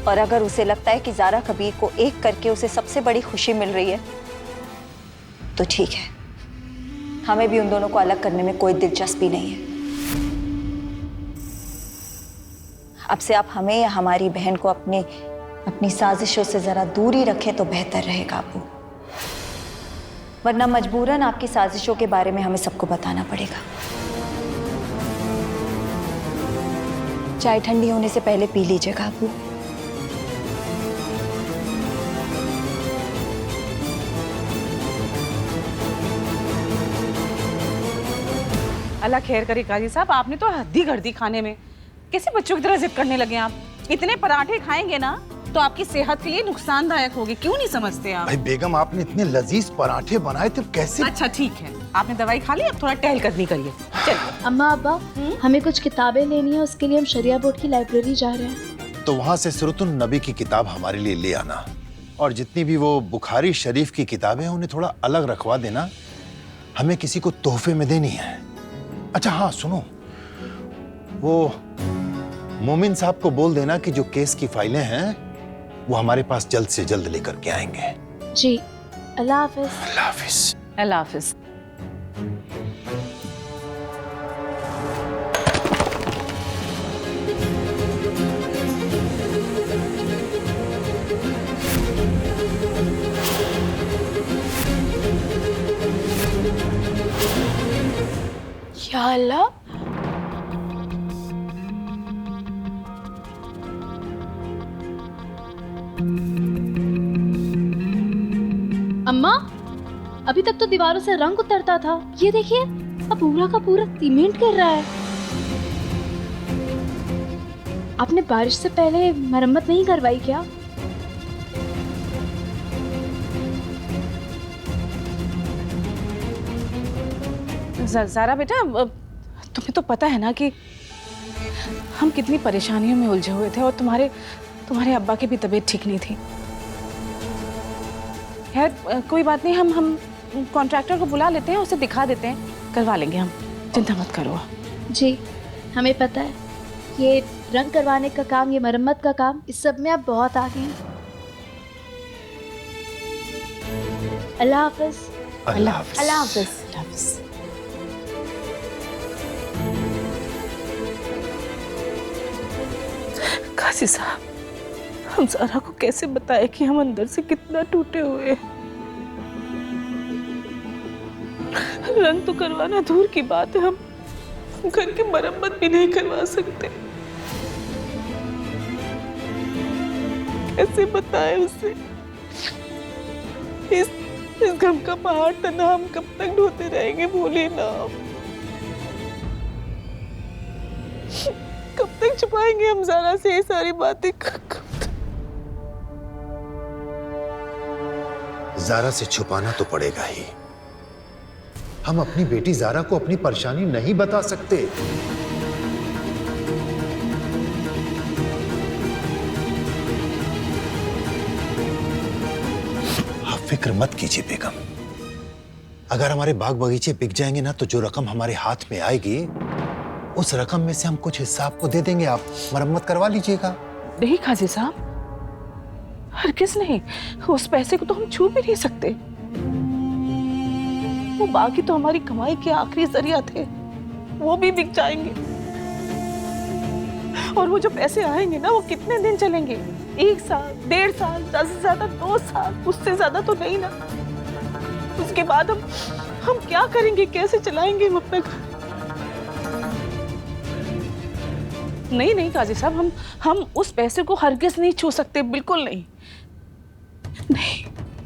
और अगर उसे लगता है कि ज़ारा कबीर को एक करके उसे सबसे बड़ी खुशी मिल रही है तो ठीक है, हमें भी उन दोनों को अलग करने में कोई दिलचस्पी नहीं है। अब से आप हमें या हमारी बहन को अपनी साजिशों से जरा दूर ही रखें तो बेहतर रहेगा अबू, वरना मजबूरन आपकी साजिशों के बारे में हमें सबको बताना पड़ेगा। चाय ठंडी होने से पहले पी लीजिएगा अबू। अल्लाह खैर करे काजी साहब, आपने तो हद ही कर दी खाने में। कैसे बच्चों की तरह जिद करने लगे आप? इतने पराठे खाएंगे ना तो आपकी सेहत के लिए नुकसानदायक होगी, क्यों नहीं समझते आप? भाई बेगम, आपने इतने लजीज पराठे बनाए थे, कैसे? अच्छा ठीक है, आपने दवाई खा ली, अब थोड़ा टहलकदमी करिए। चलिए। अम्मा अब्बा, हमें कुछ किताबें लेनी है, उसके लिए हम शरिया बोर्ड की लाइब्रेरी जा रहे हैं। तो वहाँ से सुरतुन नबी की किताब हमारे लिए ले आना, और जितनी भी वो बुखारी शरीफ की किताबें हैं उन्हें थोड़ा अलग रखवा देना, हमें किसी को तोहफे में देनी है। अच्छा हाँ सुनो, वो मोमिन साहब को बोल देना कि जो केस की फाइलें हैं वो हमारे पास जल्द से जल्द लेकर के आएंगे। जी, अल्लाह हाफिज। अल्लाह हाफिज। अल्लाह हाफिज। या अल्लाह, अम्मा अभी तक तो दीवारों से रंग उतरता था, ये देखिए अब पूरा का पूरा सीमेंट गिर रहा है। आपने बारिश से पहले मरम्मत नहीं करवाई क्या? ज़ारा बेटा, तुम्हें तो पता है ना कि हम कितनी परेशानियों में उलझे हुए थे, और तुम्हारे अब्बा की भी तबीयत ठीक नहीं थी। खैर कोई बात नहीं, हम कॉन्ट्रैक्टर को बुला लेते हैं, उसे दिखा देते हैं, करवा लेंगे हम, चिंता मत करो। जी हमें पता है, ये रंग करवाने का काम, ये मरम्मत का काम, इस सब में आप बहुत आगे हैं। अल्लाह हाफिज। अल्लाह हाफिज। अल्लाह हाफिज। अल्लाह हाफिज। काजी साहब, हम ज़ारा को कैसे बताएं कि हम अंदर से कितना टूटे हुए हैं? रंग तो करवाना दूर की बात है, हम घर की मरम्मत भी नहीं करवा सकते। कैसे बताएं उसे? इस गम का पहाड़ तना हम कब तक ढोते रहेंगे, बोलिए ना आप। कब तक छुपाएंगे हम ज़ारा से ये सारी बातें? ज़ारा से छुपाना तो पड़ेगा ही। हम अपनी बेटी ज़ारा को अपनी परेशानी नहीं बता सकते। आप फिक्र मत कीजिए बेगम, अगर हमारे बाग बगीचे बिक जाएंगे ना तो जो रकम हमारे हाथ में आएगी उस रकम में से हम कुछ हिस्सा आपको दे देंगे, आप मरम्मत करवा लीजिएगा। नहीं काजी साहब, हरगिज़ नहीं, उस पैसे को तो हम छू भी नहीं सकते। वो बाकी तो हमारी कमाई के आखिरी जरिया थे, वो भी बिक जाएंगे। और वो जो पैसे आएंगे ना, वो कितने दिन चलेंगे? 1 साल, 1.5 साल, ज्यादा से ज्यादा 2 साल, उससे ज्यादा तो नहीं ना। उसके बाद हम क्या करेंगे, कैसे चलाएंगे हम अपना घर? नहीं नहीं काजी साहब, हम उस पैसे को हरगिज़ नहीं छू सकते, बिल्कुल नहीं। नहीं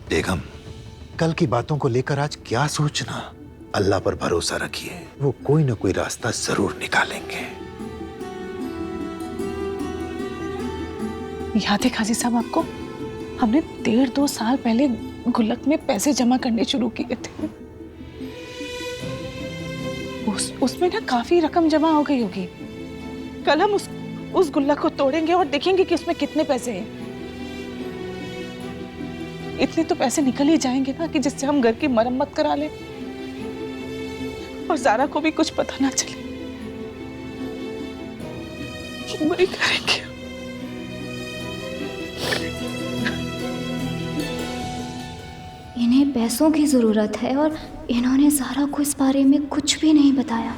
बेगम, कल की बातों को लेकर आज क्या सोचना, अल्लाह पर भरोसा रखिए, वो कोई ना कोई रास्ता जरूर निकालेंगे। याद है काजी साहब आपको, हमने 1.5-2 साल पहले गुल्लक में पैसे जमा करने शुरू किए थे। उसमें ना काफी रकम जमा हो गई होगी। कल हम उस गुल्लक को तोड़ेंगे और देखेंगे कि उसमें कितने पैसे हैं। इतने तो पैसे निकल ही जाएंगे ना कि जिससे हम घर की मरम्मत करा लें और ज़ारा को भी कुछ पता ना चले। वही करेंगे। पैसों की ज़रूरत है और इन्होंने ज़ारा को इस बारे में कुछ भी नहीं बताया।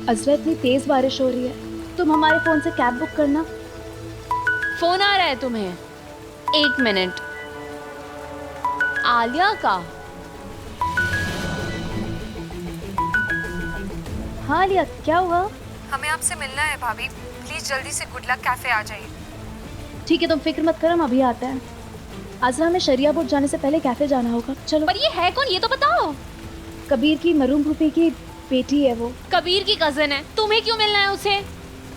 अज़रा, इतनी तेज बारिश हो रही है, तुम हमारे फोन से कैब बुक करना। फोन आ रहा है तुम्हें? 1 मिनट। आलिया का? हाँ लिया, क्या हुआ? हमें आपसे मिलना है भाभी, प्लीज जल्दी से गुड लक कैफे आ जाइए। ठीक है, तुम फिक्र मत करो, हम अभी आते हैं। अज़रा, हमें शरिया बोर्ड जाने से पहले कैफे जाना होगा। चलो। पर ये है कौन, ये तो बताओ। कबीर की मरूम फूफी की बेटी है वो। कबीर की कजन है, तुम्हें क्यों मिलना है उसे?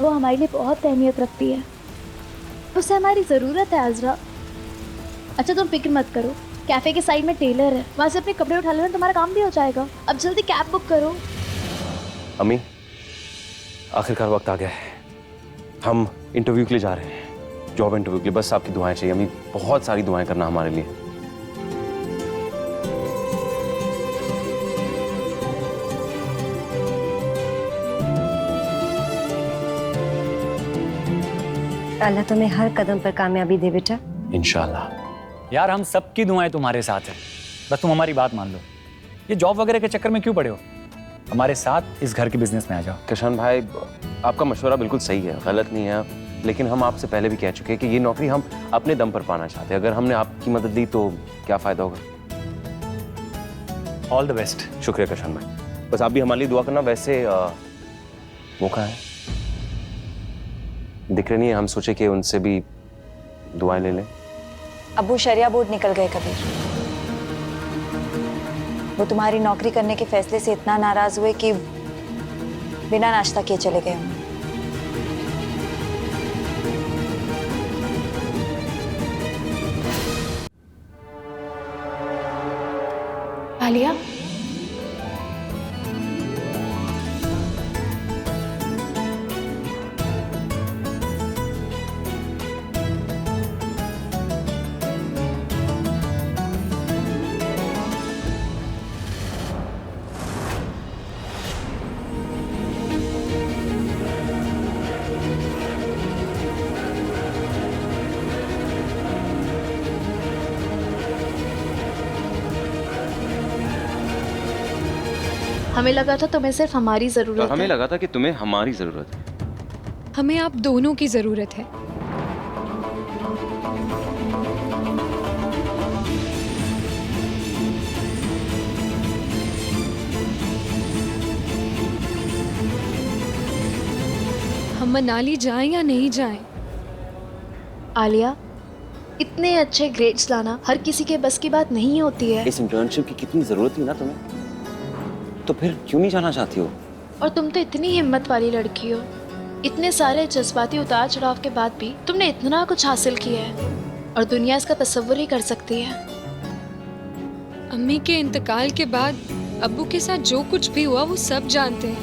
वो हमारे लिए बहुत अहमियत रखती है, उसे हमारी ज़रूरत है अज़रा। अच्छा तुम फिक्र मत करो, कैफे के साइड में टेलर है, वहाँ से अपने कपड़े उठा लेना, तुम्हारा काम भी हो जाएगा। अब जल्दी कैब बुक करो। अम्मी, आखिरकार वक्त आ गया है, हम इंटरव्यू के लिए जा रहे हैं, जॉब इंटरव्यू के लिए। बस आपकी दुआएं चाहिए अम्मी, बहुत सारी दुआएं करना हमारे लिए। अल्लाह तुम्हें हर कदम पर कामयाबी दे बेटा। इंशाल्लाह। यार हम सबकी दुआएं तुम्हारे साथ हैं, बस तुम हमारी बात मान लो। ये जॉब वगैरह के चक्कर में क्यों पड़े हो? हमारे साथ इस घर के बिजनेस में आ जाओ। किशन भाई, आपका मशवरा बिल्कुल सही है, गलत नहीं है, लेकिन हम आपसे पहले भी कह चुके हैं कि ये नौकरी हम अपने दम पर पाना चाहते हैं। अगर हमने आपकी मदद दी तो क्या फ़ायदा होगा। All the best. शुक्रिया किशन भाई, बस आप भी हमारे लिए दुआ करना। वैसे वो कहाँ है? दिख रहे नहीं है, हम सोचे कि उनसे भी दुआएं ले लें। अब्बू शरिया बोर्ड निकल गए कबीर। वो तुम्हारी नौकरी करने के फैसले से इतना नाराज हुए कि बिना नाश्ता किए चले गए। आलिया, हमें लगा था तुम्हें सिर्फ हमारी ज़रूरत है। हमें लगा था कि तुम्हें हमारी ज़रूरत है। हमें आप दोनों की ज़रूरत है। हम मनाली जाएं या नहीं जाएं? आलिया, इतने अच्छे ग्रेड्स लाना हर किसी के बस की बात नहीं होती है। इस इंटर्नशिप की कितनी ज़रूरत थी ना तुम्हें, तो फिर क्यों नहीं जाना चाहती हो? और तुम तो इतनी हिम्मत वाली लड़की हो, इतने सारे जज्बाती उतार चढ़ाव के बाद भी तुमने इतना कुछ हासिल किया है और दुनिया इसका तसव्वुर ही कर सकती है। अम्मी के इंतकाल के बाद अब्बू के साथ जो कुछ भी हुआ वो सब जानते हैं।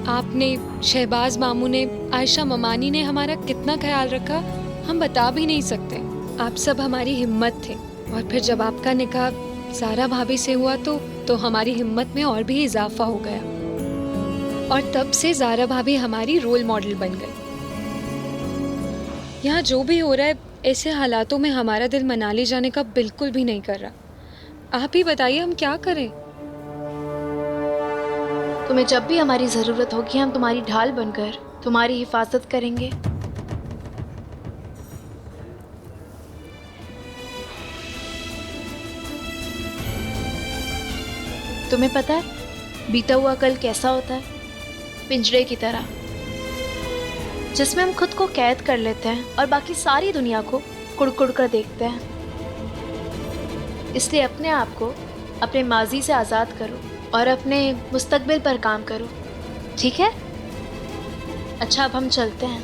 आपने, शहबाज मामू ने, आयशा ममानी ने हमारा कितना ख्याल रखा हम बता भी नहीं सकते। आप सब हमारी हिम्मत थे, और फिर जब आपका निकाह ज़ारा भाभी से हुआ तो हमारी हिम्मत में और भी इजाफा हो गया, और तब से ज़ारा भाभी हमारी रोल मॉडल बन गई। यहाँ जो भी हो रहा है, ऐसे हालातों में हमारा दिल मनाली जाने का बिल्कुल भी नहीं कर रहा। आप ही बताइए हम क्या करें? तुम्हें जब भी हमारी ज़रूरत होगी हम तुम्हारी ढाल बनकर तुम्हारी हिफाजत करेंगे। तुम्हें पता है बीता हुआ कल कैसा होता है? पिंजरे की तरह, जिसमें हम खुद को कैद कर लेते हैं और बाकी सारी दुनिया को कुड़कुड़ कर देखते हैं। इसलिए अपने आप को अपने माजी से आज़ाद करो और अपने मुस्तकबिल पर काम करो, ठीक है? अच्छा, अब हम चलते हैं।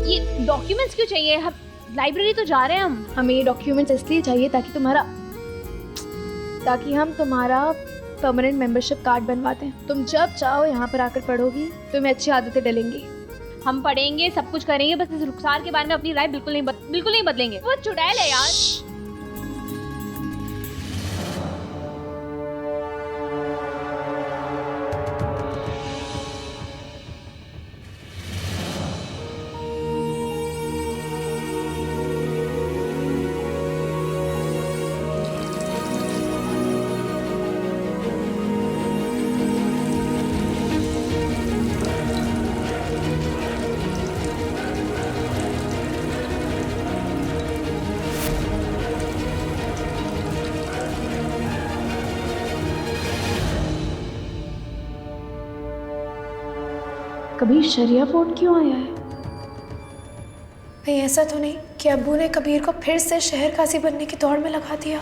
ये डॉक्यूमेंट्स क्यों चाहिए? हम लाइब्रेरी तो जा रहे हैं। हमें ये डॉक्यूमेंट्स इसलिए चाहिए ताकि हम तुम्हारा परमानेंट मेंबरशिप कार्ड बनवाते हैं। तुम जब चाहो यहाँ पर आकर पढ़ोगी, तुम्हें अच्छी आदतें डलेंगी। हम पढ़ेंगे, सब कुछ करेंगे, बस इस रुखसार के बारे में अपनी राय बिल्कुल नहीं बदलेंगे। वो चुड़ैल है यार। कबीर शरिया फोर्ट क्यों आया है? कहीं ऐसा तो नहीं कि अब्बू ने कबीर को फिर से शहर काजी बनने की दौड़ में लगा दिया?